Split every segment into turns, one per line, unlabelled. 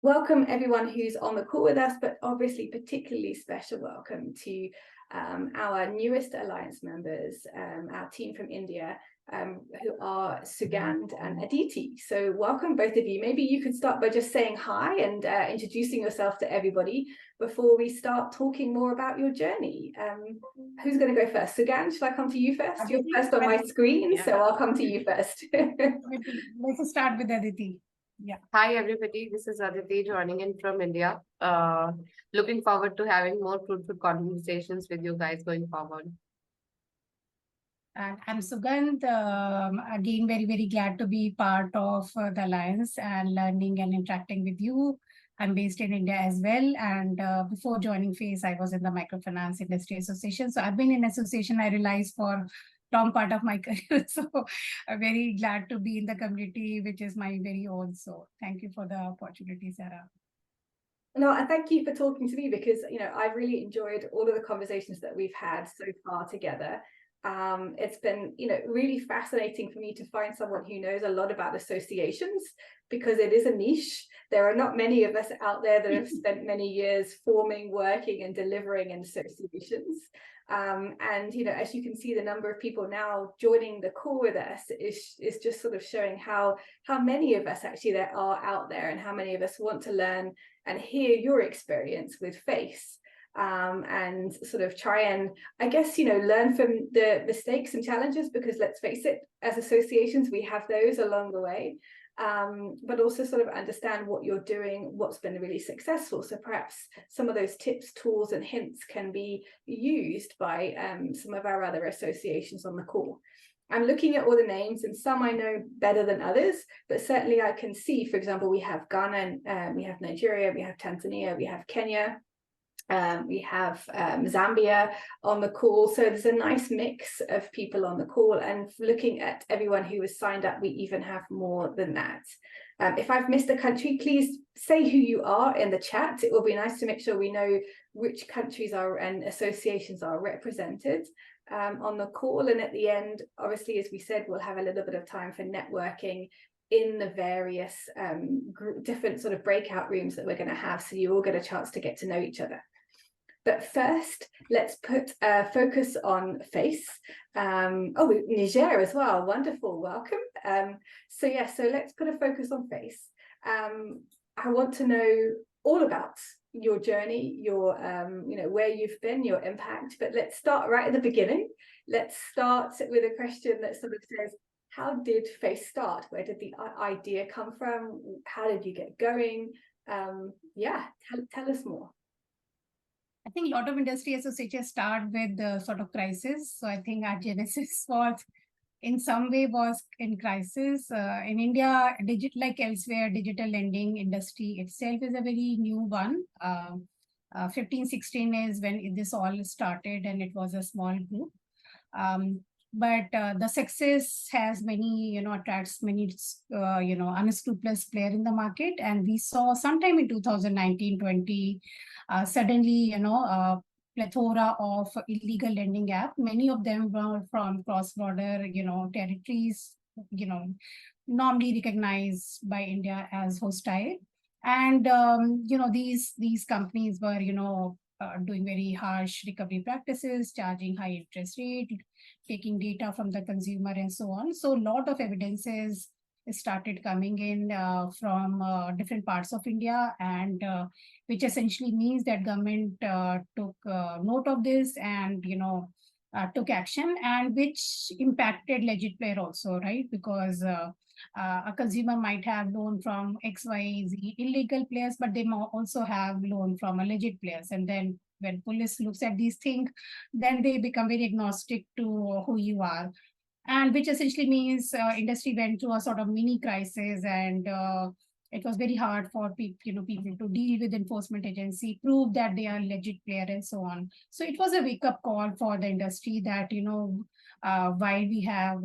Welcome everyone who's on the call with us, but obviously particularly special welcome to our newest Alliance members, our team from India, who are Sugandh and Aditi. So welcome both of you. Maybe you could start by just saying hi and introducing yourself to everybody before we start talking more about your journey. Who's going to go first? Sugandh, shall I come to you first? You're first on my screen, so I'll come to you first.
Let's start with Aditi. Yeah.
Hi, everybody. This is Aditi joining in from India. Looking forward to having more fruitful conversations with you guys going forward.
And I'm Sugandh. Again, very, very glad to be part of the Alliance and learning and interacting with you. I'm based in India as well. And before joining FACE, I was in the Microfinance Industry Association. So I've been in association, I realize, for long part of my career. So I'm very glad to be in the community, which is my very own. So thank you for the opportunity, Sarah.
No, and thank you for talking to me because, I've really enjoyed all of the conversations that we've had so far together. It's been, really fascinating for me to find someone who knows a lot about associations because it is a niche. There are not many of us out there that have spent many years forming, working and delivering in associations. And, as you can see, the number of people now joining the call with us is just sort of showing how many of us actually there are out there and how many of us want to learn and hear your experience with FACE. And sort of try and, I guess, learn from the mistakes and challenges, because let's face it, as associations, we have those along the way, but also sort of understand what you're doing, what's been really successful. So perhaps some of those tips, tools and hints can be used by some of our other associations on the call. I'm looking at all the names, and some I know better than others, but certainly I can see, for example, we have Ghana, we have Nigeria, we have Tanzania, we have Kenya. We have Zambia on the call. So there's a nice mix of people on the call, and looking at everyone who has signed up, we even have more than that. If I've missed a country, please say who you are in the chat. It will be nice to make sure we know which countries are and associations are represented on the call. And at the end, obviously, as we said, we'll have a little bit of time for networking in the various different sort of breakout rooms that we're going to have, so you all get a chance to get to know each other. But first, let's put focus on FACE. Niger as well. Wonderful, welcome. So let's put a focus on FACE. I want to know all about your journey, your where you've been, your impact. But let's start right at the beginning. Let's start with a question that sort of says, how did FACE start? Where did the idea come from? How did you get going? Tell us more.
I think a lot of industry associations start with the sort of crisis. So I think our genesis was in some way was in crisis. In India, like elsewhere, digital lending industry itself is a very new one. 15-16 is when this all started, and it was a small group. But the success has many, attracts many, unscrupulous player in the market. And we saw sometime in 2019-20, suddenly, plethora of illegal lending app. Many of them were from cross-border, territories, normally recognized by India as hostile. And, these companies were, doing very harsh recovery practices, charging high interest rate, taking data from the consumer and so on. So a lot of evidences started coming in from different parts of India, and which essentially means that government took note of this and, took action, and which impacted legit player also, right? Because a consumer might have loan from XYZ illegal players, but they might also have loan from a legit players. And then when police looks at these things, then they become very agnostic to who you are. And which essentially means industry went through a sort of mini crisis, and it was very hard for people to deal with enforcement agency, prove that they are legit player and so on. So it was a wake-up call for the industry that, while we have,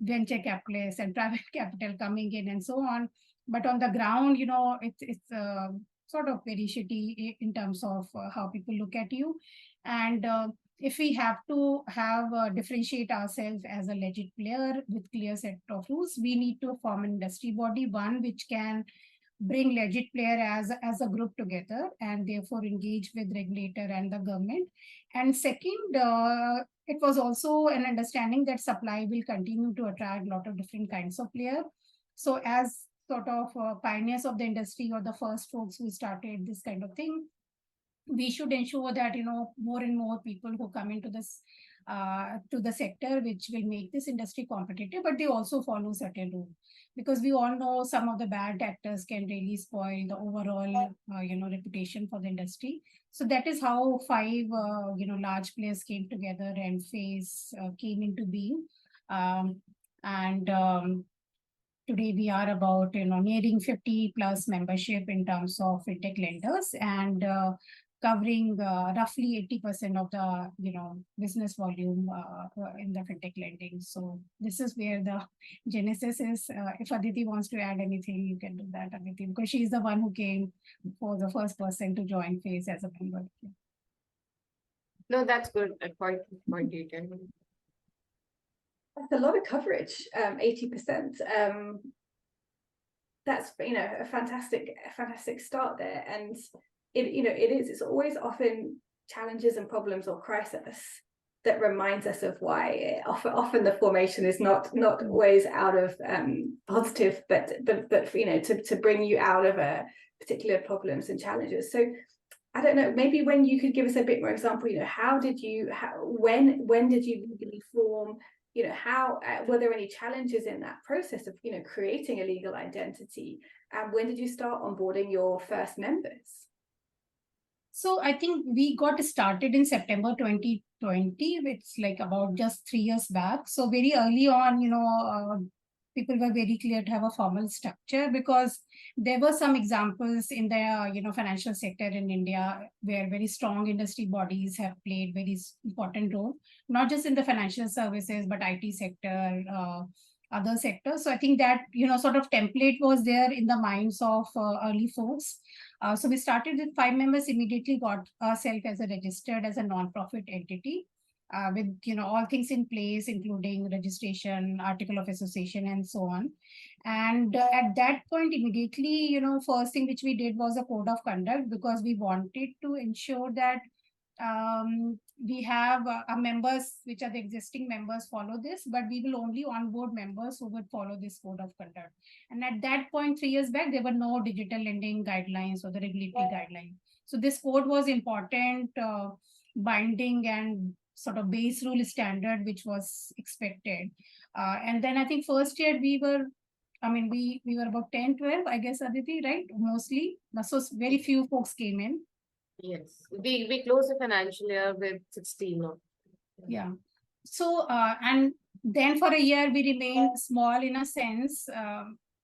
venture capitalists and private capital coming in and so on, but on the ground, it's sort of very shitty in terms of how people look at you. And if we have to differentiate ourselves as a legit player with clear set of rules, we need to form an industry body, one which can bring legit player as a group together, and therefore engage with regulator and the government. And second, it was also an understanding that supply will continue to attract a lot of different kinds of player. So as sort of pioneers of the industry, or the first folks who started this kind of thing, we should ensure that more and more people who come into this to the sector, which will make this industry competitive, but they also follow certain rules, because we all know some of the bad actors can really spoil the overall reputation for the industry. So that is how five large players came together, and phase came into being. And Today we are about nearing 50 plus membership in terms of fintech lenders, and covering roughly 80% of the business volume in the fintech lending. So this is where the genesis is. If Aditi wants to add anything, you can do that, Aditi, because she's the one who came for the first person to join phase as a member.
No, that's good. Quite detailed.
That's a lot of coverage, 80%. That's a fantastic start there. And it's always often challenges and problems or crisis that reminds us of why often the formation is not always out of positive, but to bring you out of a particular problems and challenges. So I don't know, maybe when you could give us a bit more example, when did you legally form? How were there any challenges in that process of creating a legal identity, and when did you start onboarding your first members?
So I think we got started in September 2020, which like about just 3 years back. So very early on, people were very clear to have a formal structure, because there were some examples in the financial sector in India where very strong industry bodies have played very important role, not just in the financial services but IT sector, other sectors. So I think that sort of template was there in the minds of early folks. So we started with 5 members, immediately got ourselves as a registered as a non-profit entity, with all things in place, including registration, article of association, and so on. And at that point, immediately, first thing which we did was a code of conduct, because we wanted to ensure that we have our members, which are the existing members, follow this, but we will only onboard members who would follow this code of conduct. And at that point, 3 years back, there were no digital lending guidelines or the regulatory guidelines. So this code was important, binding and sort of base rule standard, which was expected. And then I think first year we were about 10, 12, I guess, Aditi, right? Mostly. So very few folks came in.
Yes, we closed the financial year with 16.
Yeah. So, and then for a year, we remained small in a sense.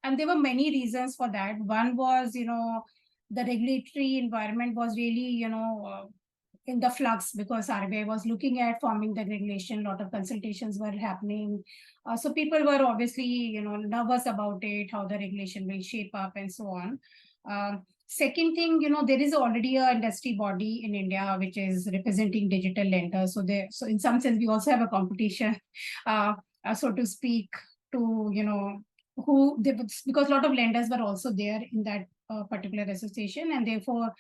And there were many reasons for that. One was, the regulatory environment was really, in the flux, because RBI was looking at forming the regulation. A lot of consultations were happening. So people were obviously, nervous about it, how the regulation will shape up and so on. Second thing, there is already a industry body in India which is representing digital lenders. So in some sense, we also have a competition, so to speak, to, because a lot of lenders were also there in that particular association, and therefore,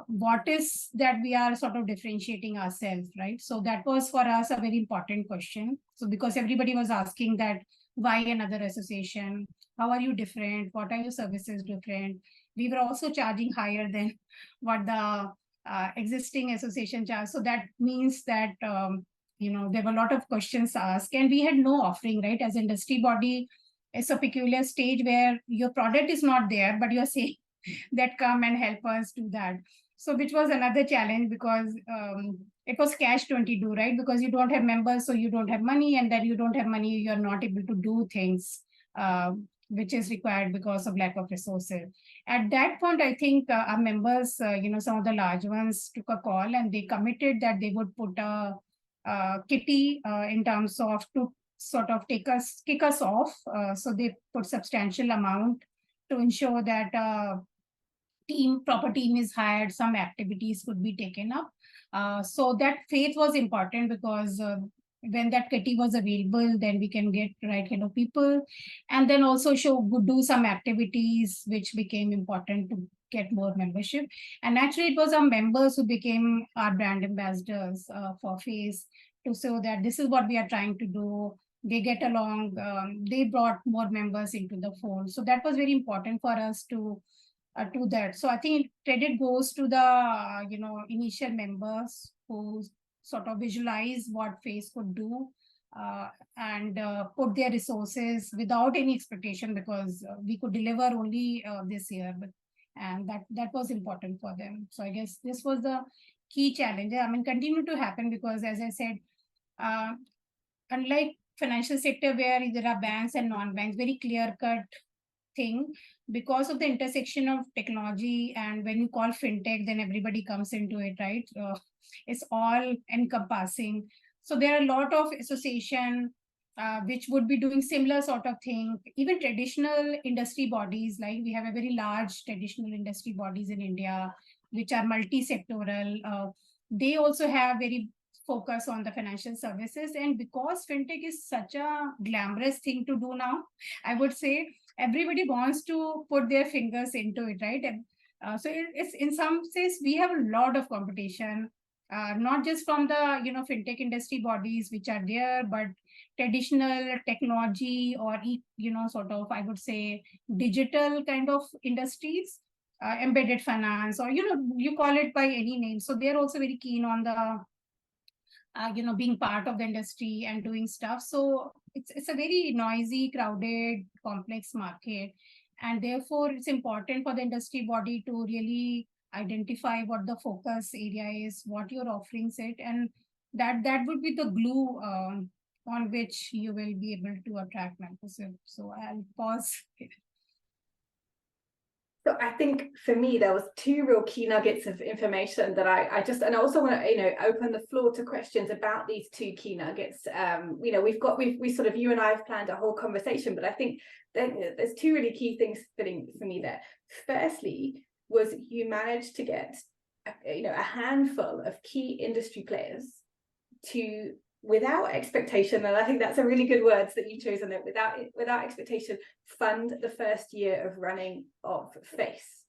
what is that we are sort of differentiating ourselves, right? So that was for us a very important question. So because everybody was asking that, why another association? How are you different? What are your services different? We were also charging higher than what the existing association charged. So that means that, there were a lot of questions asked, and we had no offering, right? As industry body, it's a peculiar stage where your product is not there, but you're saying that come and help us do that. So which was another challenge, because it was cash 22, right? Because you don't have members, so you don't have money, and then you don't have money, you're not able to do things which is required because of lack of resources. At that point, I think our members, some of the large ones took a call, and they committed that they would put a kitty in terms of to sort of kick us off. So they put substantial amount to ensure that proper team is hired, some activities could be taken up. So that faith was important, because when that kitty was available, then we can get right kind of people, and then also do some activities which became important to get more membership. And actually, it was our members who became our brand ambassadors for Face, to show that this is what we are trying to do. They get along. They brought more members into the fold, so that was very important for us to that. So I think credit goes to the initial members who sort of visualize what Face could do, and put their resources without any expectation, because we could deliver only this year, and that was important for them. So I guess this was the key challenge. I mean, continue to happen, because as I said, uh, unlike financial sector where there are banks and non-banks, very clear cut thing, because of the intersection of technology, and when you call fintech, then everybody comes into it, right? It's all encompassing. So there are a lot of association which would be doing similar sort of thing. Even traditional industry bodies, like we have a very large traditional industry bodies in India, which are multi-sectoral. They also have very focus on the financial services. And because fintech is such a glamorous thing to do now, I would say everybody wants to put their fingers into it, right? And, so it's in some sense we have a lot of competition, not just from the fintech industry bodies which are there, but traditional technology or sort of, I would say, digital kind of industries, embedded finance, or you call it by any name. So they're also very keen on the being part of the industry and doing stuff. So it's a very noisy, crowded, complex market, and therefore it's important for the industry body to really identify what the focus area is, what your offerings it, and that would be the glue on which you will be able to attract membership. So I'll pause here.
So I think for me, there was two real key nuggets of information that I just, and I also want to, open the floor to questions about these two key nuggets. We sort of, you and I have planned a whole conversation, but I think there's two really key things for me there. Firstly, was you managed to get, a handful of key industry players to, without expectation, and I think that's a really good words that you've chosen, that without expectation, fund the first year of running of Face.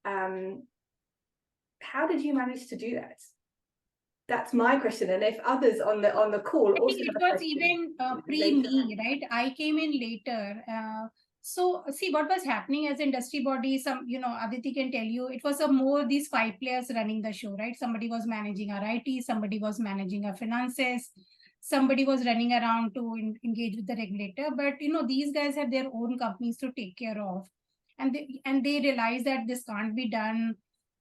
How did you manage to do that? That's my question. And if others on the call
I
also
think it
have a
was
question
even pre-me, right? I came in later. So see what was happening as industry body. Some, Aditi can tell you, it was a more these 5 players running the show, right? Somebody was managing our IT, somebody was managing our finances, somebody was running around to engage with the regulator. But these guys have their own companies to take care of, and they realize that this can't be done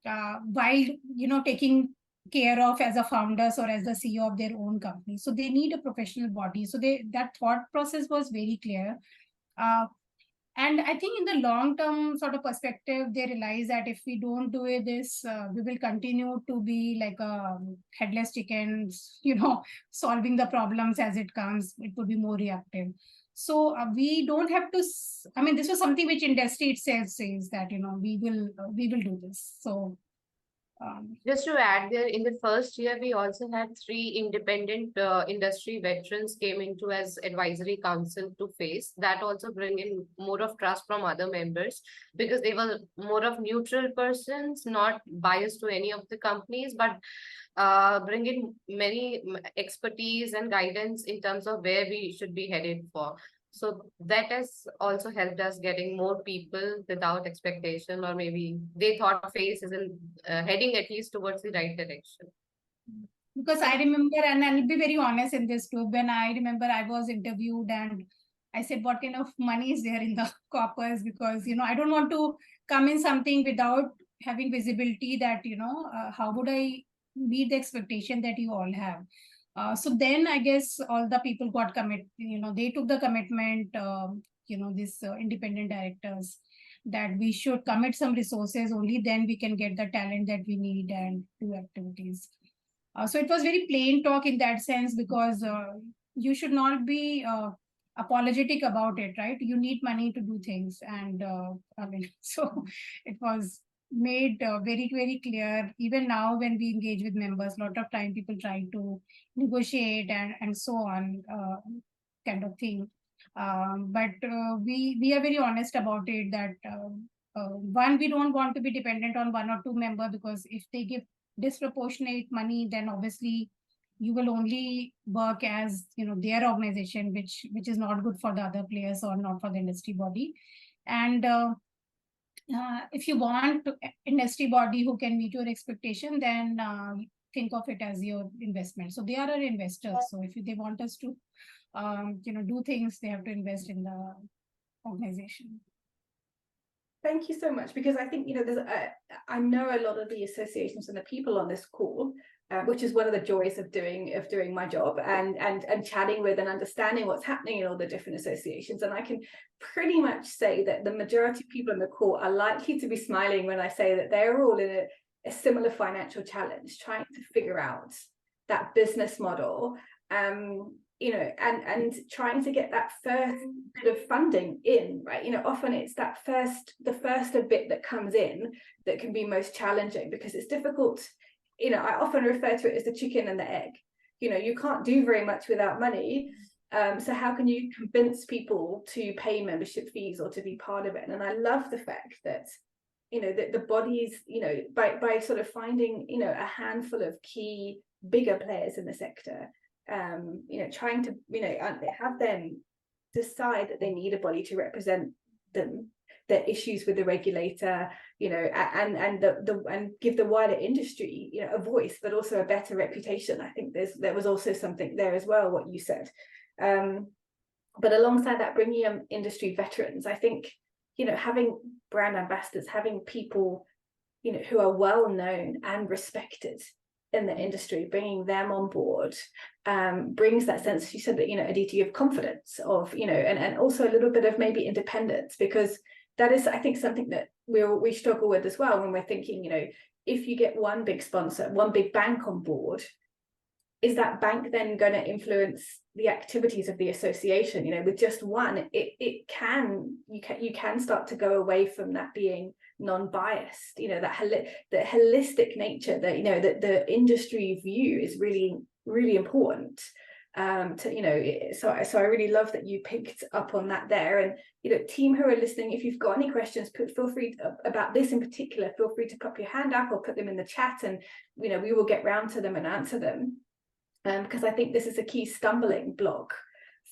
while taking care of as a founders or as the CEO of their own company. So they need a professional body. So that thought process was very clear. And I think in the long-term sort of perspective, they realize that if we don't do this, we will continue to be like a headless chickens, solving the problems as it comes. It would be more reactive. So we don't have to. I mean, this was something which industry itself says that we will do this. So.
Just to add there, in the first year, we also had 3 independent industry veterans came into as advisory council to Face. That also bring in more of trust from other members, because they were more of neutral persons, not biased to any of the companies, but bring in many expertise and guidance in terms of where we should be headed for. So that has also helped us getting more people without expectation, or maybe they thought Face isn't heading at least towards the right direction.
Because I remember, and I'll be very honest in this group, when I remember I was interviewed and I said, what kind of money is there in the coppers? Because, I don't want to come in something without having visibility that, how would I meet the expectation that you all have? So then I guess all the people got they took the commitment, these independent directors, that we should commit some resources, only then we can get the talent that we need and do activities. So it was very plain talk in that sense, because you should not be apologetic about it, right? You need money to do things. And I mean, so it was made very, very clear. Even now, when we engage with members, a lot of time people try to negotiate and so on, kind of thing. But we are very honest about it that one, we don't want to be dependent on one or two member, because if they give disproportionate money, then obviously you will only work as their organization, which is not good for the other players or not for the industry body. And if you want to industry body who can meet your expectation, then think of it as your investment. So they are our investors. So if they want us to do things, they have to invest in the organization.
Thank you so much, because I think there's I know a lot of the associations and the people on this call, which is one of the joys of doing my job, and chatting with and understanding what's happening in all the different associations. And I can pretty much say that the majority of people on the call are likely to be smiling when I say that they're all in a similar financial challenge, trying to figure out that business model, and trying to get that first bit of funding in, right? Often it's the first bit that comes in that can be most challenging, because it's difficult. I often refer to it as the chicken and the egg. You can't do very much without money. So how can you convince people to pay membership fees or to be part of it? And I love the fact that that the bodies, by sort of finding a handful of key bigger players in the sector, trying to have them decide that they need a body to represent them, their issues with the regulator, and give the wider industry a voice, but also a better reputation. I think there was also something there as well, what you said. But alongside that, bringing in industry veterans, I think having brand ambassadors, having people who are well known and respected in the industry, bringing them on board brings that sense, you said that, Aditi, of confidence, of and also a little bit of maybe independence, because that is, I think, something that we struggle with as well when we're thinking, if you get one big sponsor, one big bank on board, is that bank then going to influence the activities of the association? With just one, you can start to go away from that being non-biased, that holistic nature that the industry view is really, really important. So I really love that you picked up on that there. And team who are listening, if you've got any questions, feel free about this in particular, feel free to pop your hand up or put them in the chat, and we will get round to them and answer them. Because I think this is a key stumbling block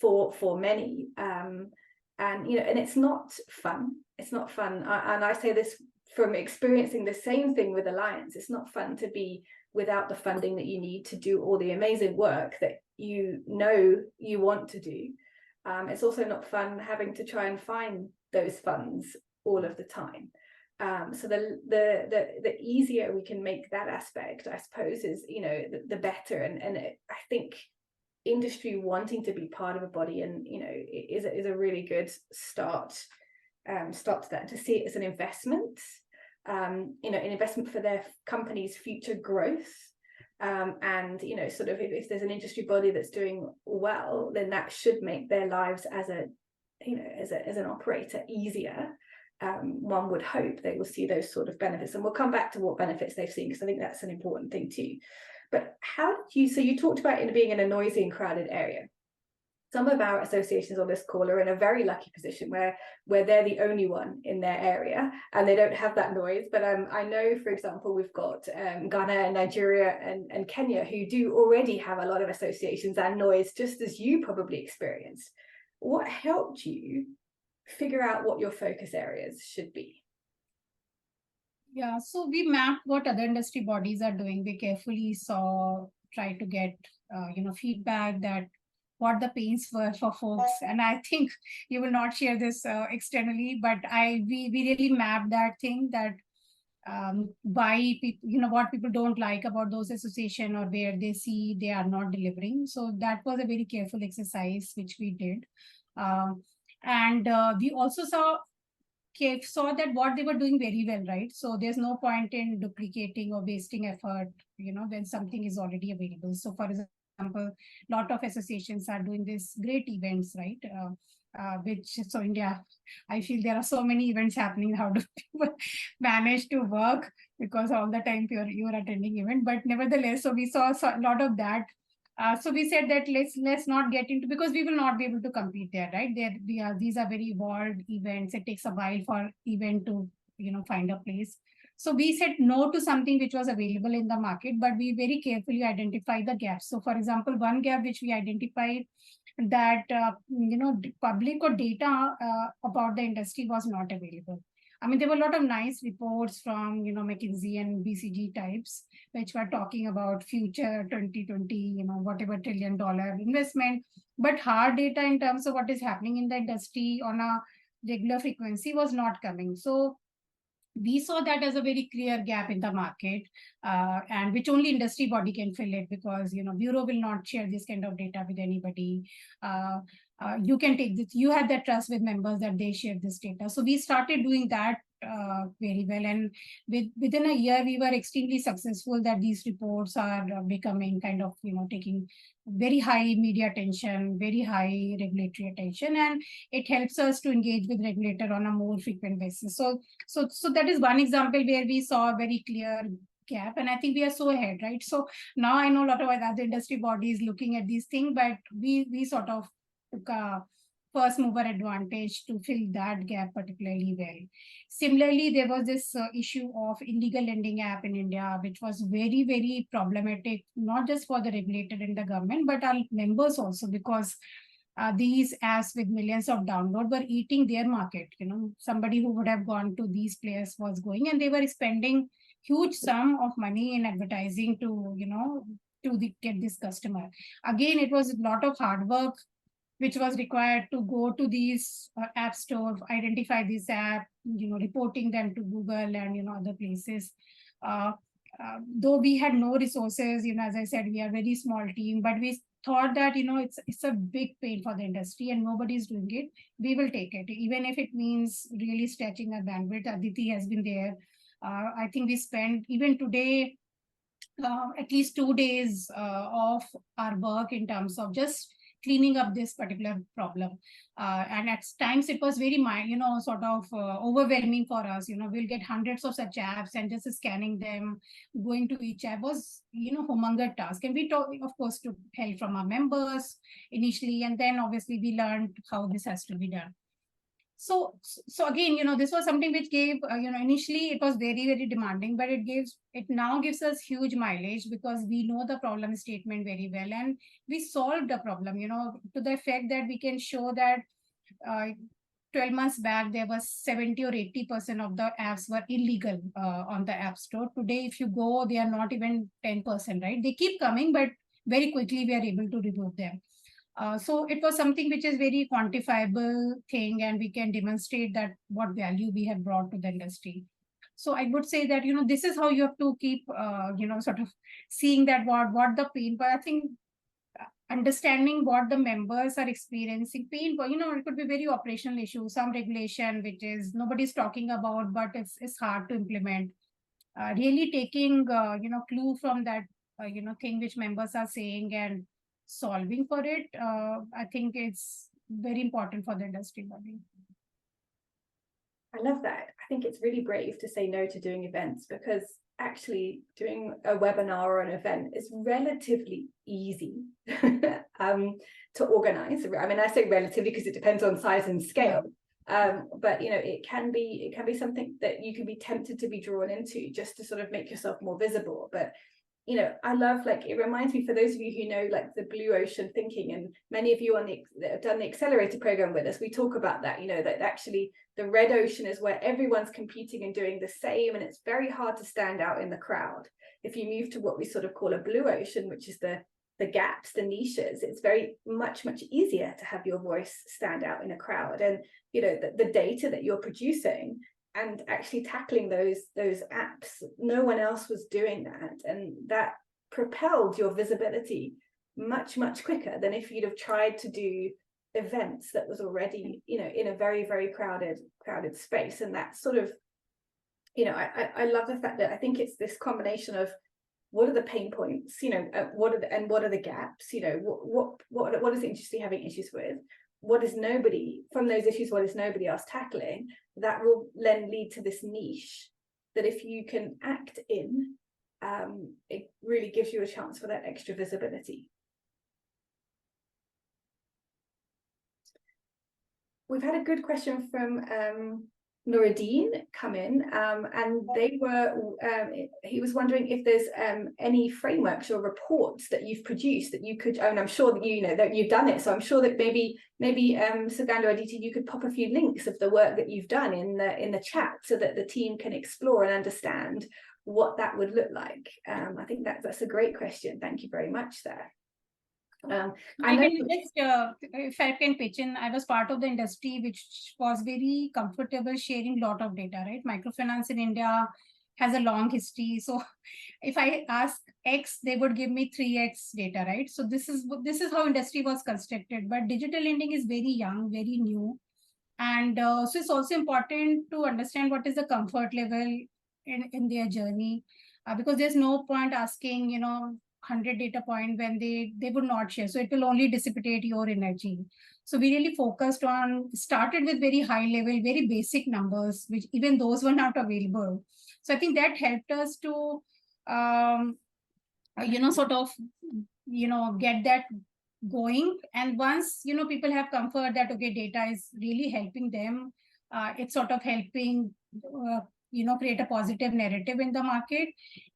for many, and it's not fun. It's not fun, and I say this from experiencing the same thing with Alliance. It's not fun to be without the funding that you need to do all the amazing work that you want to do. It's also not fun having to try and find those funds all of the time. So the easier we can make that aspect, I suppose, is the better. And I think industry wanting to be part of a body and is a really good start to that, to see it as an investment, an investment for their company's future growth. And sort of if there's an industry body that's doing well, then that should make their lives as an operator easier. One would hope they will see those sort of benefits, and we'll come back to what benefits they've seen, because I think that's an important thing too. But so you talked about it being in a noisy and crowded area. Some of our associations on this call are in a very lucky position where they're the only one in their area and they don't have that noise. But I know, for example, we've got Ghana, Nigeria and Kenya, who do already have a lot of associations and noise, just as you probably experienced. What helped you figure out what your focus areas should be?
Yeah, so we mapped what other industry bodies are doing. We carefully try to get feedback, that what the pains were for folks. And I think you will not share this externally, but we really mapped that thing, that why people, what people don't like about those association, or where they see they are not delivering. So that was a very careful exercise which we did. And we also saw that what they were doing very well, right? So there's no point in duplicating or wasting effort, when something is already available. So for example, example, a lot of associations are doing these great events, right? So India, I feel there are so many events happening. How do people manage to work, because all the time you're attending event? But nevertheless, so we saw a lot of that. So we said that let's not get into, because we will not be able to compete there, right? These are very evolved events. It takes a while for event to find a place. So we said no to something which was available in the market, but we very carefully identified the gaps. So for example, one gap which we identified, that public or data about the industry was not available. I mean, there were a lot of nice reports from McKinsey and BCG types, which were talking about future 2020, whatever $1 trillion investment, but hard data in terms of what is happening in the industry on a regular frequency was not coming. So we saw that as a very clear gap in the market, and which only industry body can fill it, because bureau will not share this kind of data with anybody. You can take this, you have that trust with members that they share this data. So we started doing that very well, and within a year we were extremely successful, that these reports are becoming kind of taking very high media attention, very high regulatory attention, and it helps us to engage with regulator on a more frequent basis. So that is one example where we saw a very clear gap, and I think we are so ahead, right? So now I know a lot of other industry bodies looking at these things, but we sort of took a first mover advantage to fill that gap particularly well. Similarly, there was this issue of illegal lending app in India, which was very, very problematic, not just for the regulator and the government, but our members also, because these apps with millions of download were eating their market. Somebody who would have gone to these players was going, and they were spending huge sum of money in advertising to get this customer. Again, it was a lot of hard work which was required to go to these app store, identify this app, reporting them to Google and other places. Though we had no resources, as I said, we are a very small team, but we thought that it's a big pain for the industry and nobody's doing it. We will take it, even if it means really stretching our bandwidth. Aditi has been there. I think we spent even today at least 2 days of our work in terms of just cleaning up this particular problem. And at times it was very, sort of overwhelming for us. We'll get hundreds of such apps, and just scanning them, going to each app was, humongous task. And we talk, of course, to help from our members initially, and then obviously we learned how this has to be done. So again, this was something which gave, initially it was very, very demanding, but it now gives us huge mileage, because we know the problem statement very well, and we solved the problem, to the effect that we can show that 12 months back, there was 70 or 80% of the apps were illegal on the App Store. Today, if you go, they are not even 10%, right? They keep coming, but very quickly we are able to remove them. So it was something which is very quantifiable thing, and we can demonstrate that what value we have brought to the industry. So I would say that, this is how you have to keep, sort of seeing that what the pain, but I think understanding what the members are experiencing pain, but it could be very operational issue, some regulation which is nobody's talking about, but it's hard to implement. Really taking, clue from that, thing which members are saying and solving for it, I think it's very important for the industry body.
I love that. I think it's really brave to say no to doing events, because actually doing a webinar or an event is relatively easy to organize. I mean, I say relatively because it depends on size and scale. But it can be something that you can be tempted to be drawn into just to sort of make yourself more visible. But I love, it reminds me, for those of you who know the blue ocean thinking, and many of you that have done the accelerator program with us, we talk about that, that actually the red ocean is where everyone's competing and doing the same, and it's very hard to stand out in the crowd. If you move to what we sort of call a blue ocean, which is the gaps, the niches, it's very much easier to have your voice stand out in a crowd. And the data that you're producing and actually tackling those apps, no one else was doing that, and that propelled your visibility much quicker than if you'd have tried to do events that was already in a very, very crowded space. And that sort of I love the fact that I think it's this combination of what are the pain points, what are the gaps, what is the industry having issues with, what is nobody else tackling, that will then lead to this niche that if you can act in, it really gives you a chance for that extra visibility. We've had a good question from Nuruddin come in, and he was wondering if there's any frameworks or reports that you've produced that you could, and I'm sure that that you've done it, so I'm sure that maybe Sugandha Aditi, you could pop a few links of the work that you've done in the chat so that the team can explore and understand what that would look like. I think that's a great question. Thank you very much there.
I can just, if I can pitch in, I was part of the industry which was very comfortable sharing a lot of data, right? Microfinance in India has a long history. So if I ask X, they would give me 3X data, right? So this is how industry was constructed. But digital lending is very young, very new. And so it's also important to understand what is the comfort level in their journey, because there's no point asking, 100 data point when they would not share. So it will only dissipate your energy. So we really started with very high level, very basic numbers, which even those were not available. So I think that helped us to, get that going. And once, people have comfort that, okay, data is really helping them, it's sort of helping, create a positive narrative in the market,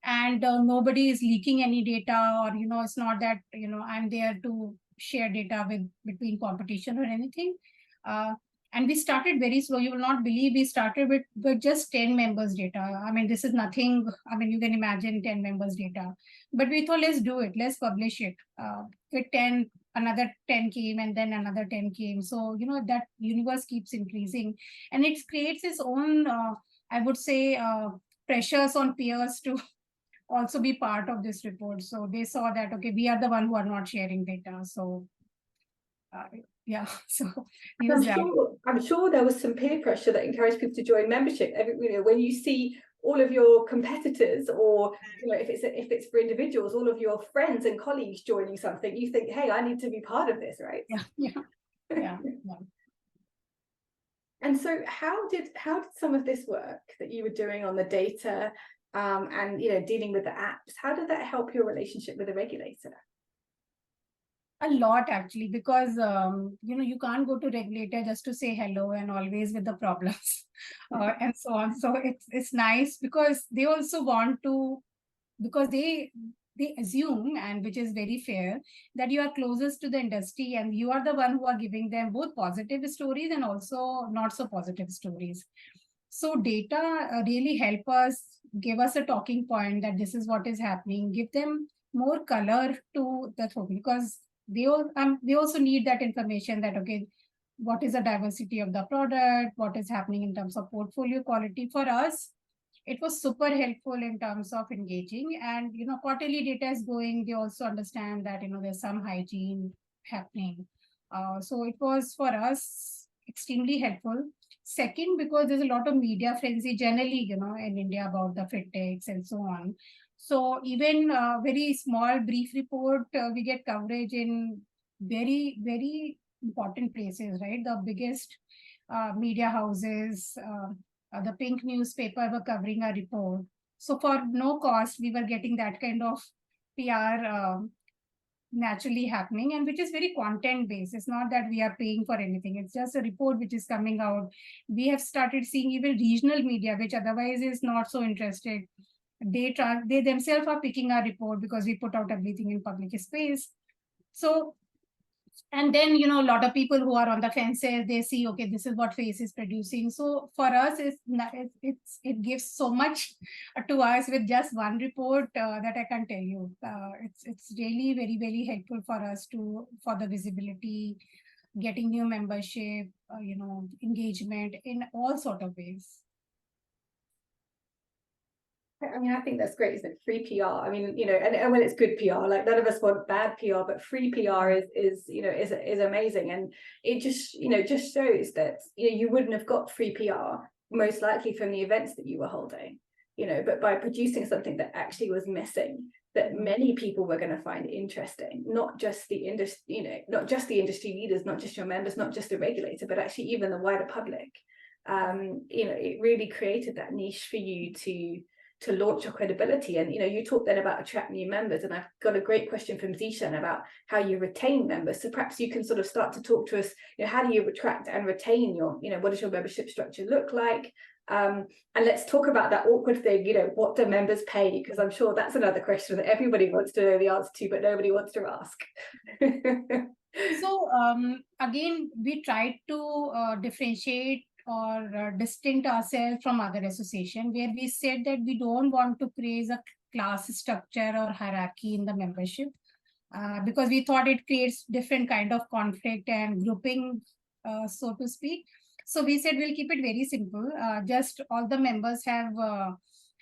and nobody is leaking any data, or, it's not that, I'm there to share data between competition or anything. And we started very slow. You will not believe we started with just 10 members data. I mean, this is nothing. I mean, you can imagine 10 members data, but we thought, let's do it. Let's publish it. With 10, another 10 came, and then another 10 came. So, that universe keeps increasing, and it creates its own, I would say, pressures on peers to also be part of this report. So they saw that, okay, we are the one who are not sharing data. So yeah, so
I'm sure there was some peer pressure that encouraged people to join membership. When you see all of your competitors, or if it's for individuals, all of your friends and colleagues joining something, you think, hey, I need to be part of this, right?
Yeah.
And so how did some of this work that you were doing on the data and dealing with the apps, how did that help your relationship with the regulator?
A lot, actually, because you can't go to regulator just to say hello and always with the problems and so on. So it's nice because they also want to, because they assume, and which is very fair, that you are closest to the industry and you are the one who are giving them both positive stories and also not so positive stories. So data really help us, give us a talking point that this is what is happening, give them more color to the thing, because they also need that information that, okay, what is the diversity of the product, what is happening in terms of portfolio quality. For us, it was super helpful in terms of engaging, and quarterly data is going, they also understand that there's some hygiene happening. So it was for us extremely helpful. Second, because there's a lot of media frenzy generally in India about the fintechs and so on. So even very small brief report, we get coverage in very, very important places, right? The biggest media houses, the Pink newspaper were covering our report. So for no cost, we were getting that kind of PR naturally happening, and which is very content based. It's not that we are paying for anything. It's just a report which is coming out. We have started seeing even regional media, which otherwise is not so interested. They themselves are picking our report because we put out everything in public space. So, and then, a lot of people who are on the fences, they see, okay, this is what Face is producing. So for us, it gives so much to us with just one report that I can tell you. It's really very, very helpful for us for the visibility, getting new membership, engagement in all sort of ways.
I mean, I think that's great, isn't it? Free PR. I mean, and when it's good PR, like none of us want bad PR, but free PR is amazing, and it just shows that you wouldn't have got free PR most likely from the events that you were holding, but by producing something that actually was missing, that many people were going to find interesting, not just the industry, not just the industry leaders, not just your members, not just the regulator, but actually even the wider public. It really created that niche for you to launch your credibility. And you talked then about attract new members, and I've got a great question from Zishan about how you retain members. So perhaps you can sort of start to talk to us, how do you attract and retain your, what does your membership structure look like? And let's talk about that awkward thing, what do members pay? Because I'm sure that's another question that everybody wants to know the answer to, but nobody wants to ask.
So again, we tried to differentiate or distinct ourselves from other association, where we said that we don't want to create a class structure or hierarchy in the membership, because we thought it creates different kind of conflict and grouping, so to speak. So we said we'll keep it very simple. Just all the members have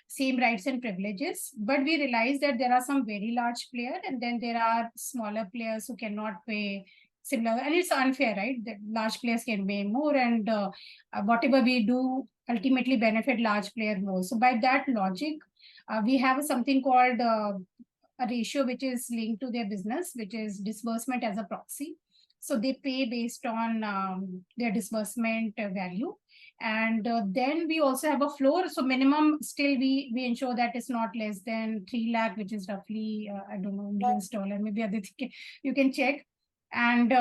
same rights and privileges, but we realized that there are some very large players, and then there are smaller players who cannot pay similar, and it's unfair, right? That large players can pay more, and whatever we do ultimately benefit large player more. So by that logic, we have something called a ratio which is linked to their business, which is disbursement as a proxy. So they pay based on their disbursement value. And then we also have a floor. So minimum still we ensure that it's not less than 3 lakh, which is roughly, I don't know, Indian dollar, maybe other you can check. And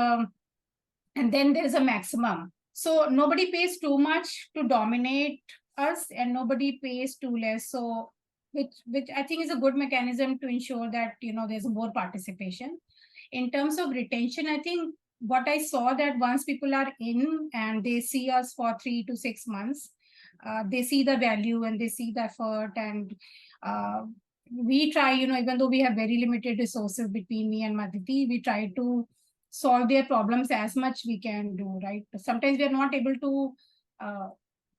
then there's a maximum. So nobody pays too much to dominate us, and nobody pays too less. So which I think is a good mechanism to ensure that, there's more participation. In terms of retention, I think what I saw that once people are in and they see us for 3 to 6 months, they see the value and they see the effort, and we try, even though we have very limited resources between me and Madhiti, we try to solve their problems as much we can do, right? Sometimes we are not able to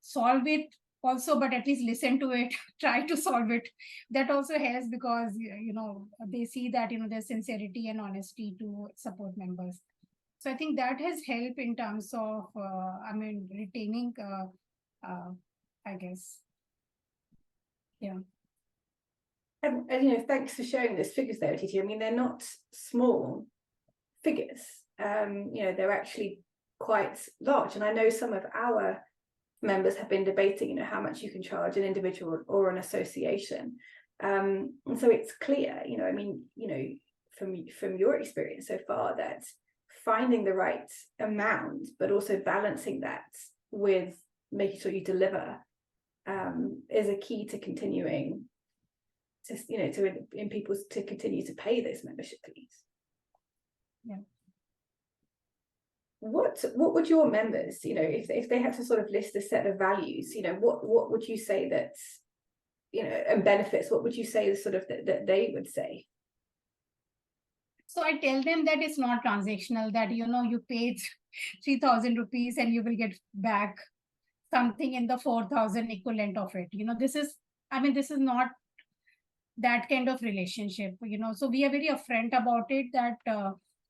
solve it also, but at least listen to it, try to solve it. That also helps, because, they see that, there's sincerity and honesty to support members. So I think that has helped in terms of, retaining, I guess. Yeah.
And thanks for sharing those figures there, Titi. I mean, they're not small figures. They're actually quite large. And I know some of our members have been debating, how much you can charge an individual or an association. And so it's clear, from your experience so far, that finding the right amount, but also balancing that with making sure you deliver, is a key to continuing to in people to continue to pay those membership fees.
Yeah.
What would your members, if they had to sort of list a set of values, what would you say that, and benefits, what would you say sort of that they would say?
So I tell them that it's not transactional, that, you paid 3,000 rupees and you will get back something in the 4,000 equivalent of it. This is not that kind of relationship, so we are very upfront about it, that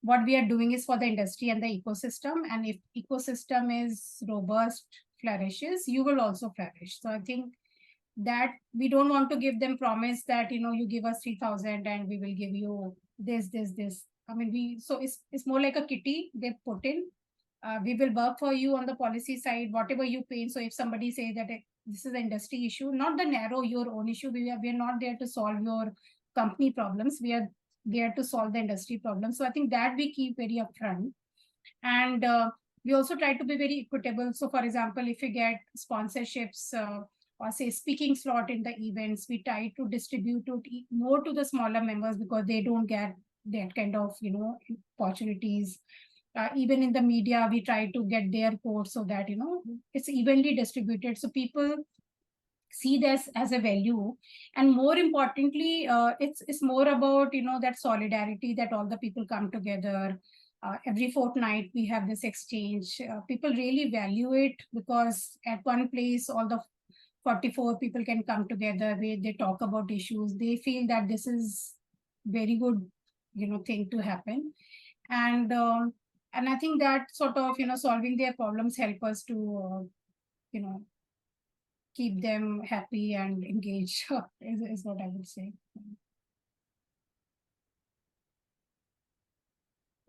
what we are doing is for the industry and the ecosystem. And if ecosystem is robust, flourishes, you will also flourish. So I think that we don't want to give them promise that, you give us 3,000 and we will give you this. So it's more like a kitty they put in. We will work for you on the policy side, whatever you pay. So if somebody say that this is an industry issue, not the narrow your own issue, we are not there to solve your company problems. We are there to solve the industry problems. So I think that we keep very upfront. And we also try to be very equitable. So for example, if you get sponsorships, or say speaking slot in the events, we try to distribute it more to the smaller members, because they don't get that kind of, opportunities. Even in the media, we try to get their quotes so that, it's evenly distributed. So people see this as a value. And more importantly, it's more about, that solidarity, that all the people come together. Every fortnight, we have this exchange. People really value it, because at one place, all the 44 people can come together where they talk about issues. They feel that this is very good, thing to happen. And I think that sort of, solving their problems help us to, keep them happy and engaged, is what I would say.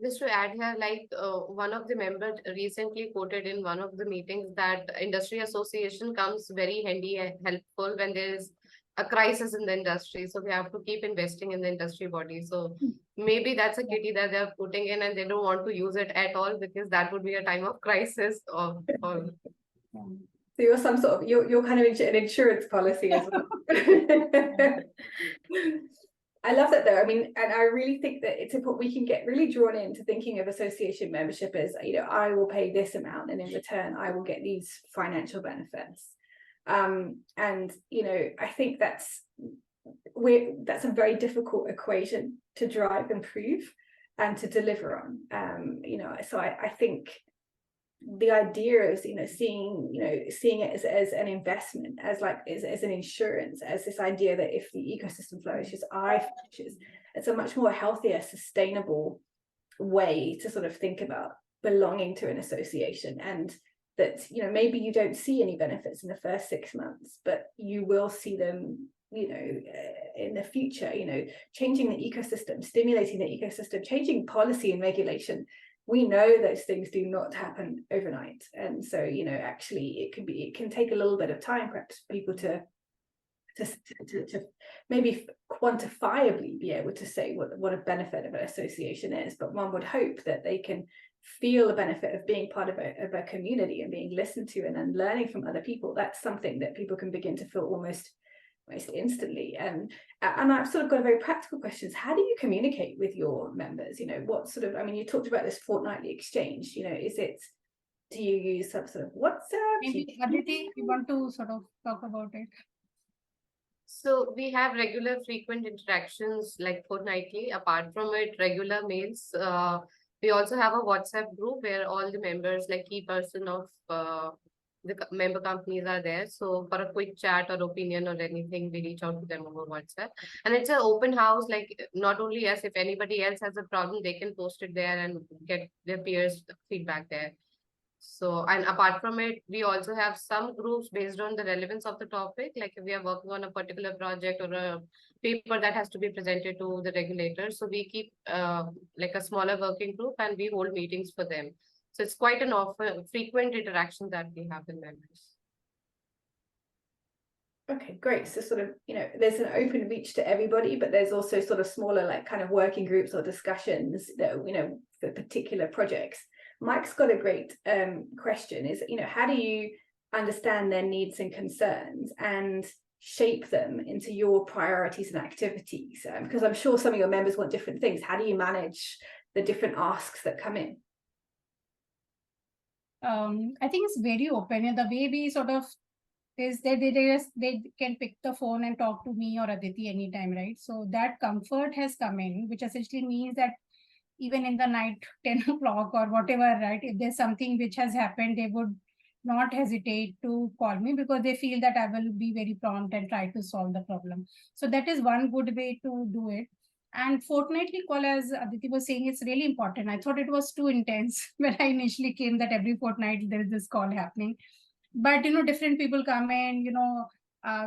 Just to add here, like one of the members recently quoted in one of the meetings that industry association comes very handy and helpful when there is a crisis in the industry. So we have to keep investing in the industry body. So maybe that's a kitty that they're putting in and they don't want to use it at all because that would be a time of crisis or
So you're some sort of you're kind of an insurance policy as well. I love that though. I mean, and I really think that it's important. We can get really drawn into thinking of association membership as, you know, I will pay this amount and in return I will get these financial benefits. And you know, I think that's a very difficult equation to drive and prove and to deliver on. You know, so I think the idea is, you know, seeing it as an investment, as an insurance, as this idea that if the ecosystem flourishes, it's a much more healthier, sustainable way to sort of think about belonging to an association. And that, you know, maybe you don't see any benefits in the first 6 months, but you will see them, you know, in the future, you know, changing the ecosystem, stimulating the ecosystem, changing policy and regulation. We know those things do not happen overnight. And so, you know, actually it can take a little bit of time, perhaps, for people to maybe quantifiably be able to say what a benefit of an association is. But one would hope that they can feel the benefit of being part of a community and being listened to and then learning from other people. That's something that people can begin to feel almost instantly. And I've sort of got a very practical questions. How do you communicate with your members? You know, what sort of, I mean, you talked about this fortnightly exchange, you know, do you use some sort of WhatsApp?
Maybe Aditi, you want to sort of talk about it?
So we have regular frequent interactions like fortnightly. Apart from it, regular mails. We also have a WhatsApp group where all the members, like key person of the member companies are there. So for a quick chat or opinion or anything, we reach out to them over WhatsApp. And it's an open house, like not only us, if anybody else has a problem, they can post it there and get their peers' feedback there. So, and apart from it, we also have some groups based on the relevance of the topic. Like if we are working on a particular project or a paper that has to be presented to the regulators. So we keep like a smaller working group and we hold meetings for them. So it's quite an often frequent interaction that we have with members.
Okay, great. So sort of, you know, there's an open reach to everybody, but there's also sort of smaller, like kind of working groups or discussions that, you know, for particular projects. Mike's got a great question is, you know, how do you understand their needs and concerns and shape them into your priorities and activities? Because I'm sure some of your members want different things. How do you manage the different asks that come in?
I think it's very open. And the way we sort of is that they can pick the phone and talk to me or Aditi anytime, right? So that comfort has come in, which essentially means that even in the night, 10 o'clock or whatever, right? If there's something which has happened, they would not hesitate to call me because they feel that I will be very prompt and try to solve the problem. So that is one good way to do it. And fortnightly call, as Aditi was saying, it's really important. I thought it was too intense when I initially came that every fortnight there is this call happening. But, you know, different people come in, you know,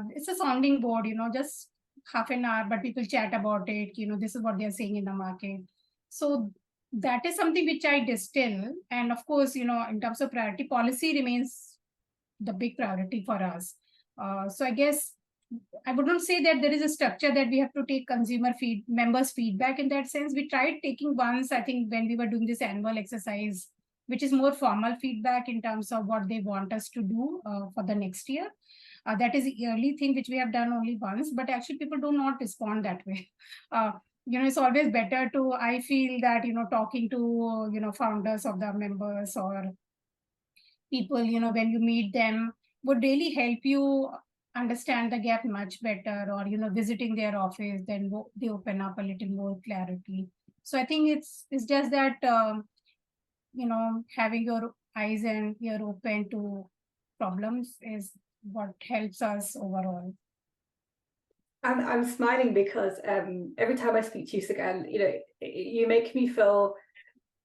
it's a sounding board, you know, just half an hour, but people chat about it. You know, this is what they're saying in the market. So that is something which I distill. And of course, you know, in terms of priority, policy remains the big priority for us. So I guess I would not say that there is a structure that we have to take members' feedback in that sense. We tried taking once, I think, when we were doing this annual exercise, which is more formal feedback in terms of what they want us to do for the next year. That is a yearly thing which we have done only once, but actually people do not respond that way. You know, it's always better to, I feel that, you know, talking to, you know, founders of the members or people, you know, when you meet them would really help you understand the gap much better, or, you know, visiting their office, then they open up a little more clarity. So I think it's just that, you know, having your eyes and ear open to problems is what helps us overall.
I'm smiling because every time I speak to you, Sagan, you know, you make me feel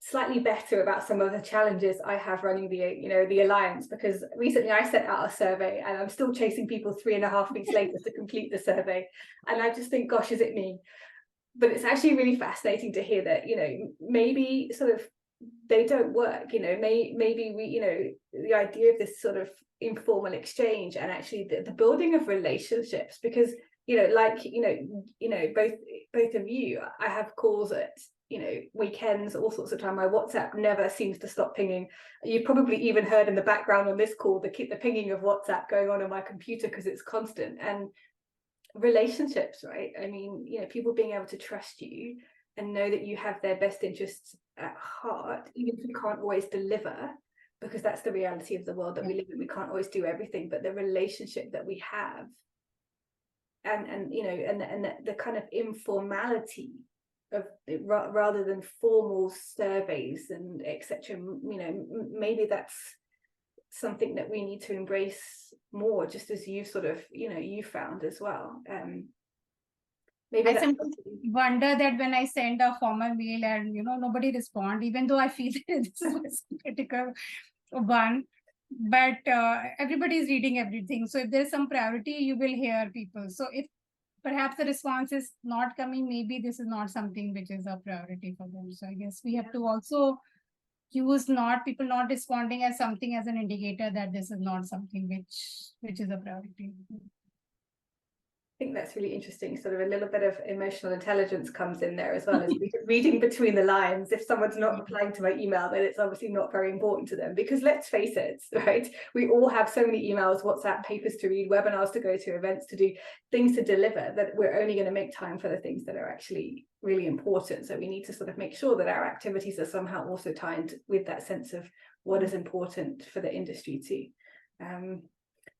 slightly better about some of the challenges I have running the Alliance, because recently I sent out a survey and I'm still chasing people 3.5 weeks later to complete the survey. And I just think, gosh, is it me? but it's actually really fascinating to hear that, you know, maybe sort of they don't work, you know, maybe we, you know, the idea of this sort of informal exchange and actually the building of relationships, because, you know, like, you know, both of you, I have calls at, you know, weekends, all sorts of time. My WhatsApp never seems to stop pinging. You've probably even heard in the background on this call the pinging of WhatsApp going on my computer because it's constant. And relationships, right? I mean, you know, people being able to trust you and know that you have their best interests at heart, even if you can't always deliver, because that's the reality of the world that we live in. We can't always do everything, but the relationship that we have, and you know, and the kind of informality of it, rather than formal surveys and etc. You know, maybe that's something that we need to embrace more, just as you sort of, you know, you found as well. Maybe
I sometimes wonder that when I send a formal mail and, you know, nobody respond, even though I feel that this is a critical one, but everybody is reading everything. So if there's some priority, you will hear people. So if perhaps the response is not coming, maybe this is not something which is a priority for them. So I guess we have to also use people not responding as something as an indicator that this is not something which is a priority.
I think that's really interesting. Sort of a little bit of emotional intelligence comes in there as well as reading between the lines. If someone's not replying to my email, then it's obviously not very important to them, because let's face it, right? We all have so many emails, WhatsApp, papers to read, webinars to go to, events to do, things to deliver, that we're only going to make time for the things that are actually really important. So we need to sort of make sure that our activities are somehow also tied with that sense of what is important for the industry too.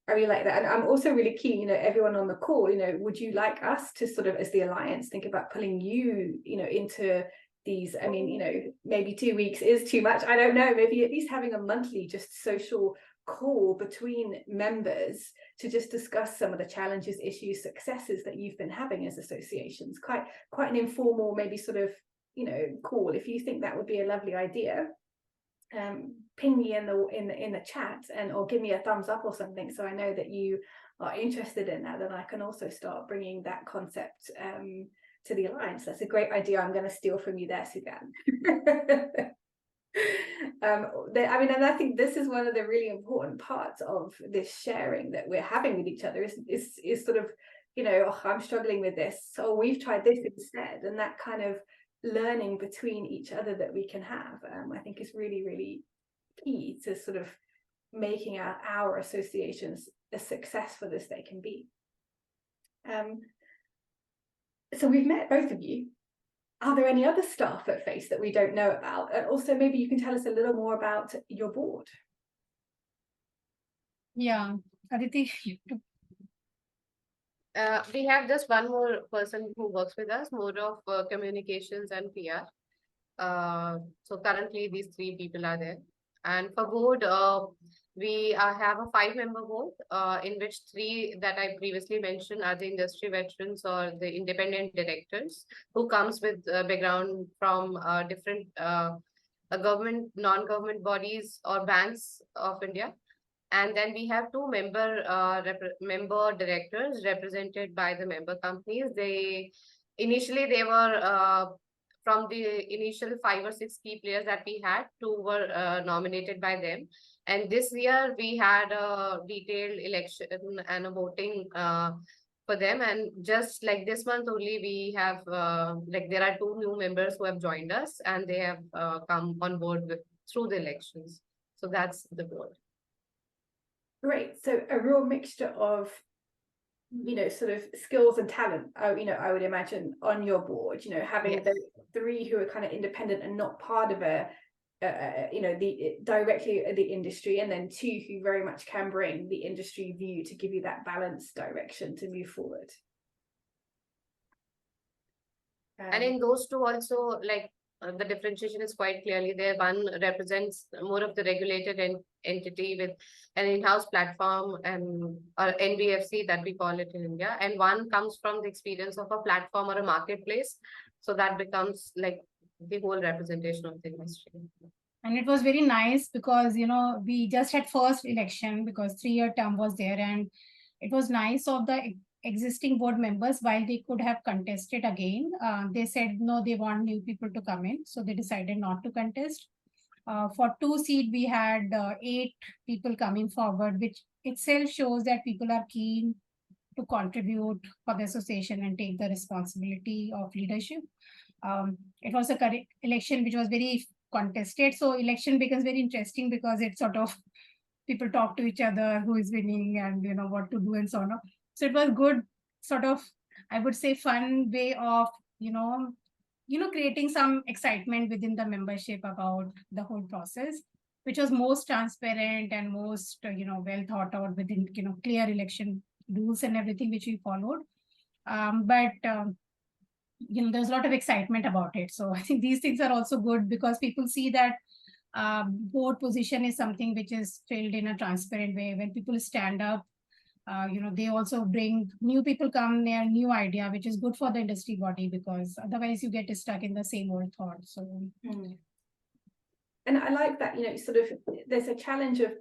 I really like that. And I'm also really keen, you know, everyone on the call, you know, would you like us to sort of, as the Alliance, think about pulling you, you know, into these? I mean, you know, maybe 2 weeks is too much. I don't know, maybe at least having a monthly just social call between members to just discuss some of the challenges, issues, successes that you've been having as associations. Quite an informal, maybe sort of, you know, call. If you think that would be a lovely idea, ping me in the chat or give me a thumbs up or something, so I know that you are interested in that, and I can also start bringing that concept to the Alliance. That's a great idea. I'm going to steal from you there, Suzanne. I mean, and I think this is one of the really important parts of this sharing that we're having with each other is sort of, you know, oh, I'm struggling with this, so we've tried this instead, and that kind of learning between each other that we can have, I think is really, really key to sort of making our associations as successful as they can be. So we've met both of you. Are there any other staff at FACE that we don't know about? And also maybe you can tell us a little more about your board.
Yeah, Aditi.
We have just one more person who works with us, more of communications and PR. So currently these 3 people are there. And for board, we have a 5-member board, in which 3 that I previously mentioned are the industry veterans or the independent directors who comes with background from different government, non-government bodies or banks of India. And then we have 2 member directors represented by the member companies. Initially they were from the initial 5 or 6 key players that we had, 2 were nominated by them. And this year we had a detailed election and a voting for them. And just like this month only, we have like there are 2 new members who have joined us, and they have come on board through the elections. So that's the board.
Great. So a real mixture of, you know, sort of skills and talent, you know, I would imagine on your board, you know, having the 3 who are kind of independent and not part of you know, directly the industry, and then 2 who very much can bring the industry view to give you that balanced direction to move forward.
And in those 2 also, like, the differentiation is quite clearly there. One represents more of the regulated entity with an in-house platform and or NBFC that we call it in India, and one comes from the experience of a platform or a marketplace. So that becomes like the whole representation of the industry.
And it was very nice because, you know, we just had first election because 3-year term was there, and it was nice of the existing board members, while they could have contested again, they said no, they want new people to come in. So they decided not to contest. For 2 seat, we had 8 people coming forward, which itself shows that people are keen to contribute for the association and take the responsibility of leadership. It was a election which was very contested. So election becomes very interesting because it sort of people talk to each other, who is winning and what to do and so on. So it was good, sort of, I would say, fun way of creating some excitement within the membership about the whole process, which was most transparent and most well thought out within clear election rules and everything which we followed. But there's a lot of excitement about it. So I think these things are also good because people see that board position is something which is filled in a transparent way. When people stand up, they also bring new people, come there, new idea, which is good for the industry body, because otherwise you get stuck in the same old thought. So
and I like that, sort of there's a challenge of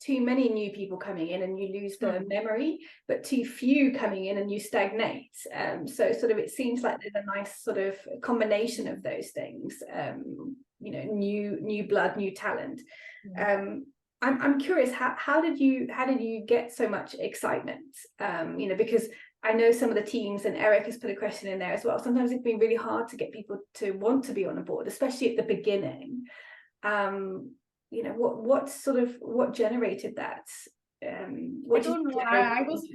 too many new people coming in and you lose the memory, but too few coming in and you stagnate. So sort of it seems like there's a nice sort of combination of those things. New blood, new talent. I'm curious, how did you get so much excitement? Because I know some of the teams, and Eric has put a question in there as well. Sometimes it's been really hard to get people to want to be on a board, especially at the beginning. What generated that?
I don't know. I was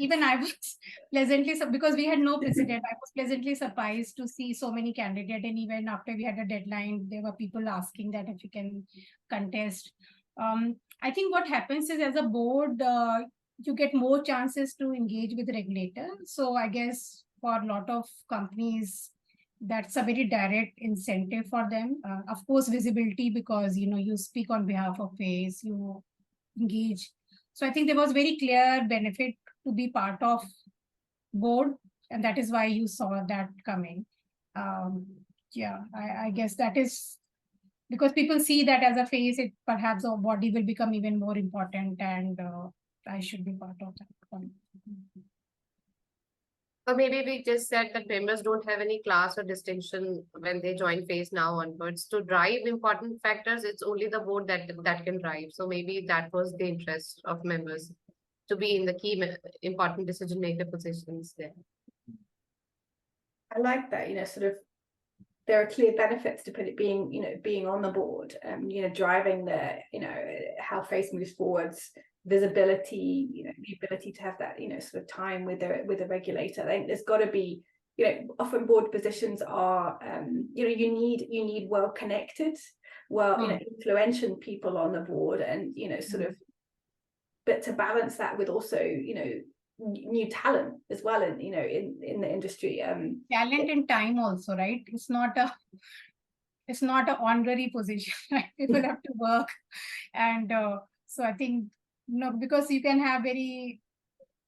pleasantly, because we had no precedent. I was pleasantly surprised to see so many candidates, and even after we had a deadline, there were people asking that if we can contest. I think what happens is, as a board, you get more chances to engage with the regulator. So I guess for a lot of companies, that's a very direct incentive for them. Of course, visibility, because you speak on behalf of FACE, you engage. So I think there was very clear benefit to be part of board, and that is why you saw that coming. I guess that is because people see that as a face, it perhaps our body will become even more important, and I should be part of that.
Or maybe we just said that members don't have any class or distinction when they join FACE now onwards. To drive important factors, it's only the board that can drive. So maybe that was the interest of members, to be in the key important decision maker positions there.
I like that, sort of there are clear benefits to being on the board, driving how FACE moves forwards, visibility, the ability to have that, sort of time with the regulator. I think there's got to be, often board positions are, you need well connected, influential people on the board, and but to balance that with also, new talent as well in the industry.
Talent and time also, right? It's not an honorary position, right? People have to work, and so I think because you can have very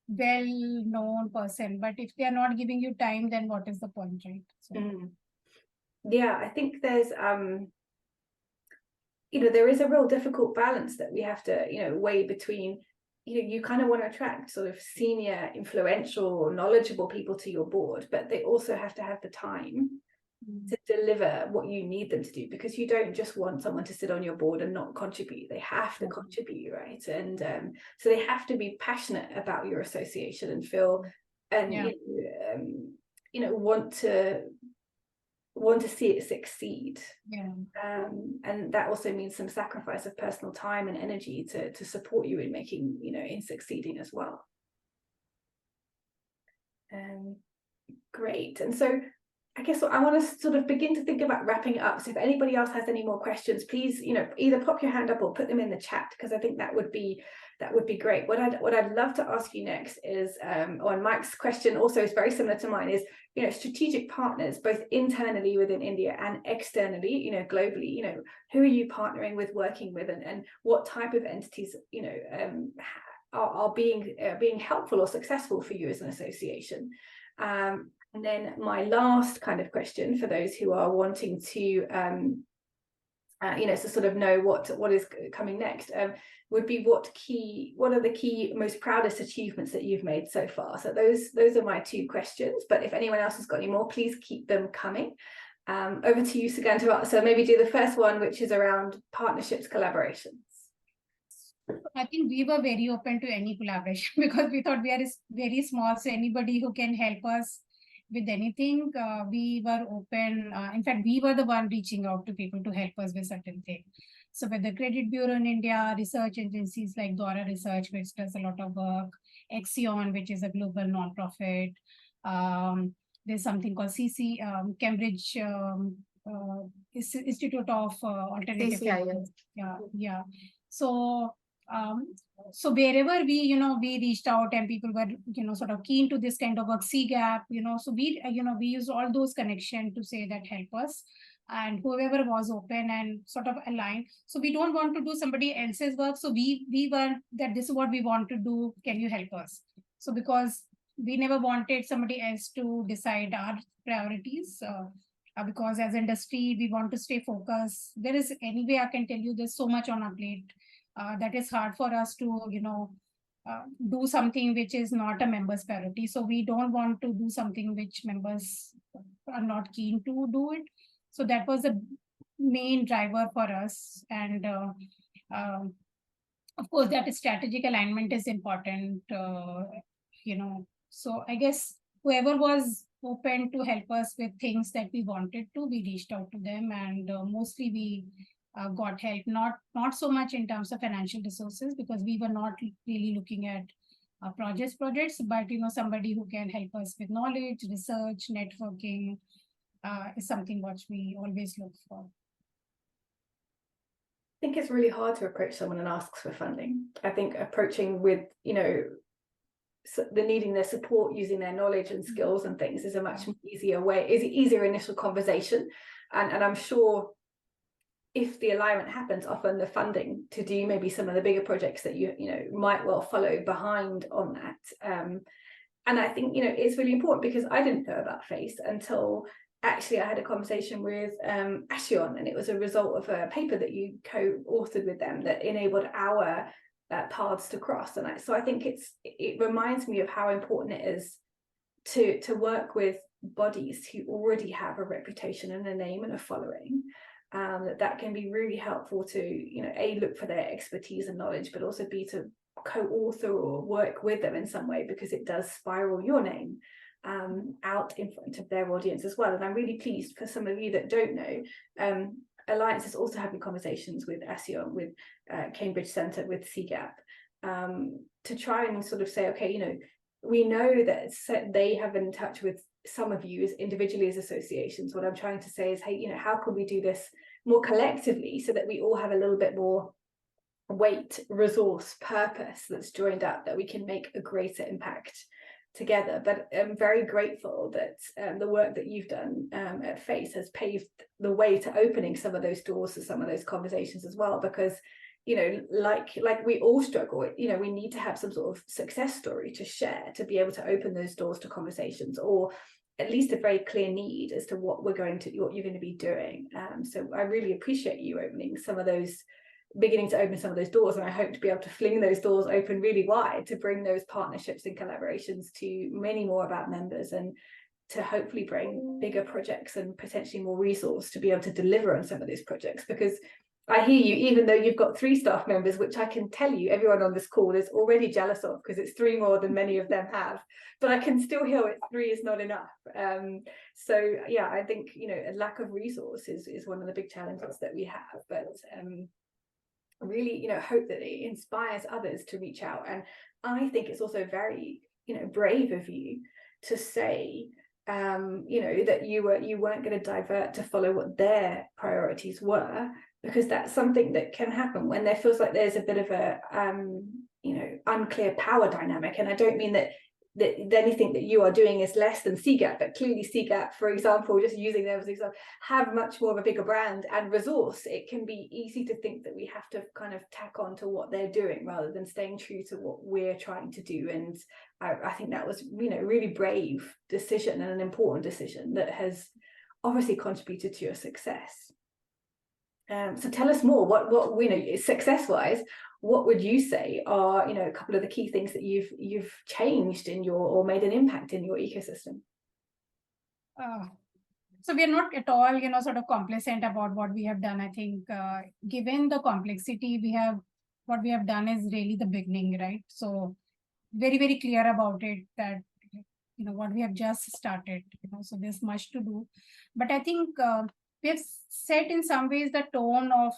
well-known person, but if they are not giving you time, then what is the point, right? So.
Yeah, I think there's there is a real difficult balance that we have to weigh between. You kind of want to attract sort of senior, influential, knowledgeable people to your board, but they also have to have the time to deliver what you need them to do, because you don't just want someone to sit on your board and not contribute. They have to contribute, right? And so they have to be passionate about your association and feel and want to see it succeed. And that also means some sacrifice of personal time and energy to support you in making in succeeding as well. Great. And so I guess I want to sort of begin to think about wrapping up. So if anybody else has any more questions, please either pop your hand up or put them in the chat, because I think that would be great. What I'd love to ask you next is, on Mike's question also is very similar to mine, is strategic partners, both internally within India and externally, globally, who are you partnering with, working with, and what type of entities are being helpful or successful for you as an association. And then my last kind of question for those who are wanting to to sort of know what is coming next, would be what are the key most proudest achievements that you've made so far? So those are my two questions, but if anyone else has got any more, please keep them coming. Over to you, Sugandha. So maybe do the first one, which is around partnerships, collaborations.
I think we were very open to any collaboration because we thought we are very small, so anybody who can help us with anything, we were open. In fact, we were the one reaching out to people to help us with certain things. So with the Credit Bureau in India, research agencies like Dora Research, which does a lot of work, Axion, which is a global nonprofit. There's something called Cambridge Institute of Alternative. Yeah. So wherever we reached out and people were sort of keen to this kind of work, CGAP, so we used all those connections to say that help us, and whoever was open and sort of aligned. So we don't want to do somebody else's work, so we were that this is what we want to do, can you help us? So because we never wanted somebody else to decide our priorities, because as industry we want to stay focused. There is, anyway, I can tell you there's so much on our plate that is hard for us to do something which is not a member's priority. So we don't want to do something which members are not keen to do it. So that was the main driver for us. And of course, that strategic alignment is important, So I guess whoever was open to help us with things that we wanted to, we reached out to them, and mostly we got help, not so much in terms of financial resources, because we were not really looking at projects, but somebody who can help us with knowledge, research, networking is something what we always look for.
I think it's really hard to approach someone and ask for funding. I think approaching with the needing their support, using their knowledge and skills and things is a much easier way, is an easier initial conversation, and I'm sure if the alignment happens, often the funding to do maybe some of the bigger projects that you might well follow behind on that. And I think it's really important, because I didn't know about FACE until actually I had a conversation with Axion, and it was a result of a paper that you co-authored with them that enabled our paths to cross. And so I think it reminds me of how important it is to work with bodies who already have a reputation and a name and a following. That can be really helpful to A, look for their expertise and knowledge, but also B, to co-author or work with them in some way, because it does spiral your name out in front of their audience as well. And I'm really pleased, for some of you that don't know, Alliance is also having conversations with Axion, with Cambridge Centre, with CGAP, to try and sort of say, okay, we know that they have been in touch with some of you as individually as associations. What I'm trying to say is, hey, how can we do this more collectively so that we all have a little bit more weight, resource, purpose that's joined up, that we can make a greater impact together. But I'm very grateful that the work that you've done at FACE has paved the way to opening some of those doors to some of those conversations as well, because like we all struggle, we need to have some sort of success story to share to be able to open those doors to conversations, or at least a very clear need as to what you're going to be doing. So I really appreciate you beginning to open some of those doors, and I hope to be able to fling those doors open really wide to bring those partnerships and collaborations to many more of our members, and to hopefully bring bigger projects and potentially more resource to be able to deliver on some of those projects. Because I hear you, even though you've got 3 staff members, which I can tell you everyone on this call is already jealous of, because it's 3 more than many of them have, but I can still hear it, 3 is not enough. So yeah, I think a lack of resource is one of the big challenges that we have, but really hope that it inspires others to reach out. And I think it's also very brave of you to say that you weren't going to divert to follow what their priorities were, because that's something that can happen when there feels like there's a bit of a unclear power dynamic. And I don't mean that anything that you are doing is less than CGAP, but clearly CGAP, for example, just using them as an example, have much more of a bigger brand and resource. It can be easy to think that we have to kind of tack on to what they're doing rather than staying true to what we're trying to do. And I think that was really brave decision, and an important decision that has obviously contributed to your success. So tell us more. What you know, success wise, what would you say are, you know, a couple of the key things that you've changed in your, or made an impact in your ecosystem?
So we are not at all, you know, sort of complacent about what we have done. I think, given the complexity, what we have done is really the beginning, right? So very, very clear about it that, you know, what we have just started, you know, so there's much to do. But I think we have set in some ways the tone of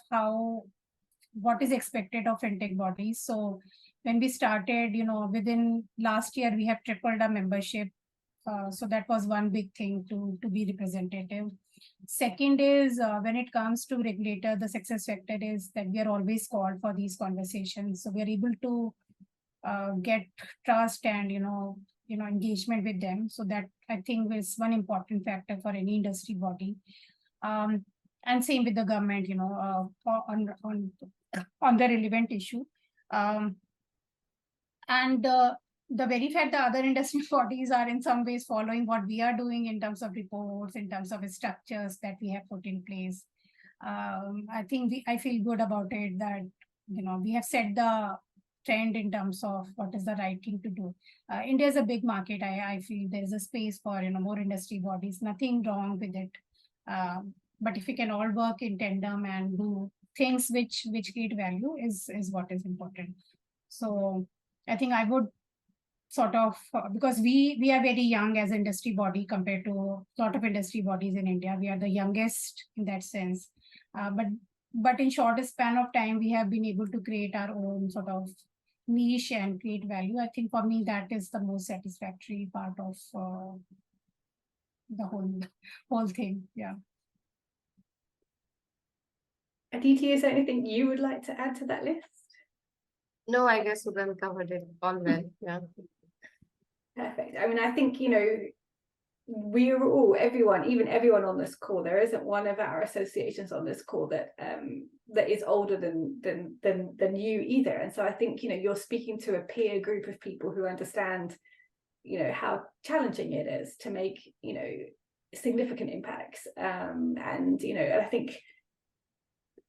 what is expected of fintech bodies. So when we started, you know, within last year, we have tripled our membership. So that was one big thing to be representative. Second is when it comes to regulator, the success factor is that we are always called for these conversations. So we are able to get trust and, engagement with them. So that I think is one important factor for any industry body. And same with the government, on the relevant issue. And the very fact that other industry bodies are in some ways following what we are doing in terms of reports, in terms of structures that we have put in place. I think I feel good about it that, we have set the trend in terms of what is the right thing to do. India is a big market. I feel there is a space for, more industry bodies, nothing wrong with it. But if we can all work in tandem and do things which create value is what is important. So I think I would sort of, because we are very young as industry body compared to a lot of industry bodies in India. We are the youngest in that sense. But in short span of time, we have been able to create our own sort of niche and create value. I think for me, that is the most satisfactory part of the whole thing. Yeah.
Aditi, is there anything you would like to add to that list?
No, I guess Sugan covered it all well. Yeah.
Perfect. I mean, I think, we are all, everyone on this call, there isn't one of our associations on this call that is older than you either. And so I think, you're speaking to a peer group of people who understand, how challenging it is to make, significant impacts. And I think,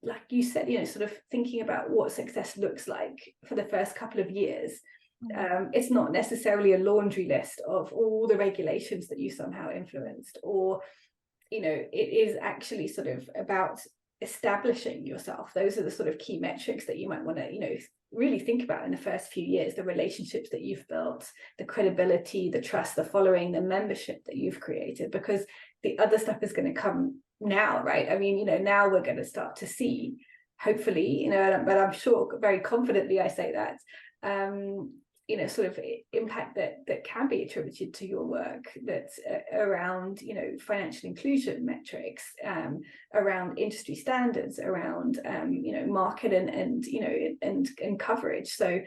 like you said, sort of thinking about what success looks like for the first couple of years. It's not necessarily a laundry list of all the regulations that you somehow influenced, or, it is actually sort of about establishing yourself. Those are the sort of key metrics that you might want to, really think about in the first few years, the relationships that you've built, the credibility, the trust, the following, the membership that you've created, because the other stuff is going to come now, right? I mean, now we're going to start to see, hopefully, but I'm sure very confidently I say that, sort of impact that can be attributed to your work, that's around, financial inclusion metrics, around industry standards, around, market and coverage. So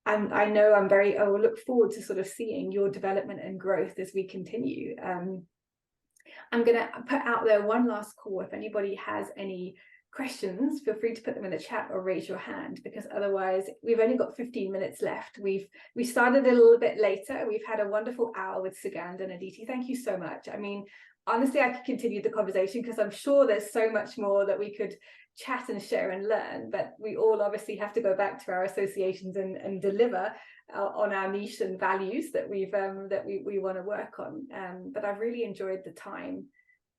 I know I will look forward to sort of seeing your development and growth as we continue. I'm going to put out there one last call. If anybody has any questions, feel free to put them in the chat or raise your hand, because otherwise we've only got 15 minutes left. We started a little bit later. We've had a wonderful hour with Sugandh and Aditi. Thank you so much. I mean, honestly, I could continue the conversation because I'm sure there's so much more that we could chat and share and learn, but we all obviously have to go back to our associations and deliver on our niche and values that we want to work on. But I've really enjoyed the time,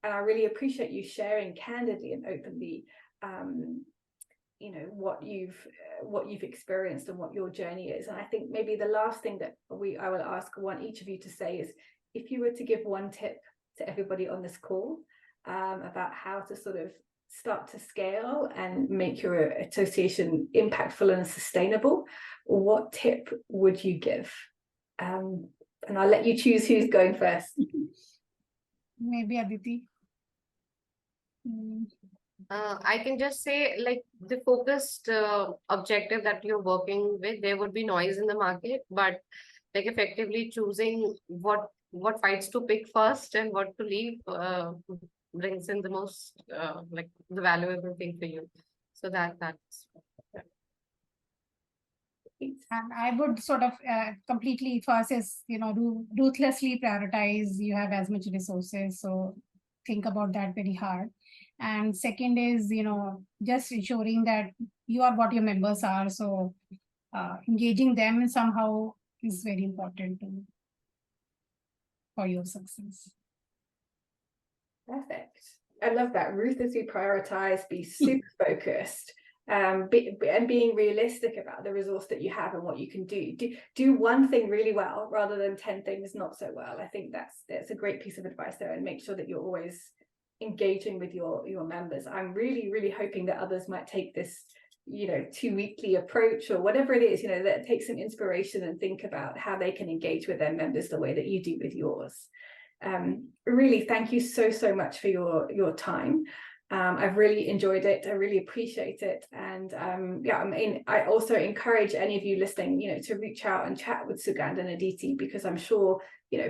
and I really appreciate you sharing candidly and openly, what you've experienced and what your journey is. And I think maybe the last thing that I will ask each of you to say is, if you were to give one tip to everybody on this call about how to sort of start to scale and make your association impactful and sustainable, what tip would you give? And I'll let you choose who's going first.
Maybe Aditi.
I can just say, like, the focused objective that you're working with, there would be noise in the market, but like effectively choosing what fights to pick first and what to leave brings in the most like the valuable thing for you. So that's yeah.
And I would sort of completely first is, ruthlessly prioritize. You have as much resources, so think about that very hard. And second is, just ensuring that you are what your members are. So engaging them somehow is very important for your success.
Perfect. I love that. Ruthlessly prioritize, be super focused, and being realistic about the resource that you have and what you can do. Do one thing really well rather than 10 things not so well. I think that's a great piece of advice there, and make sure that you're always engaging with your members. I'm really hoping that others might take this 2-weekly approach or whatever it is, that take some inspiration and think about how they can engage with their members the way that you do with yours. Really, thank you so much for your time. I've really enjoyed it. I really appreciate it. And I also encourage any of you listening, to reach out and chat with Sugandh and Aditi, because I'm sure,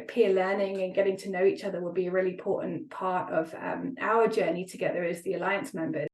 peer learning and getting to know each other will be a really important part of our journey together as the Alliance members.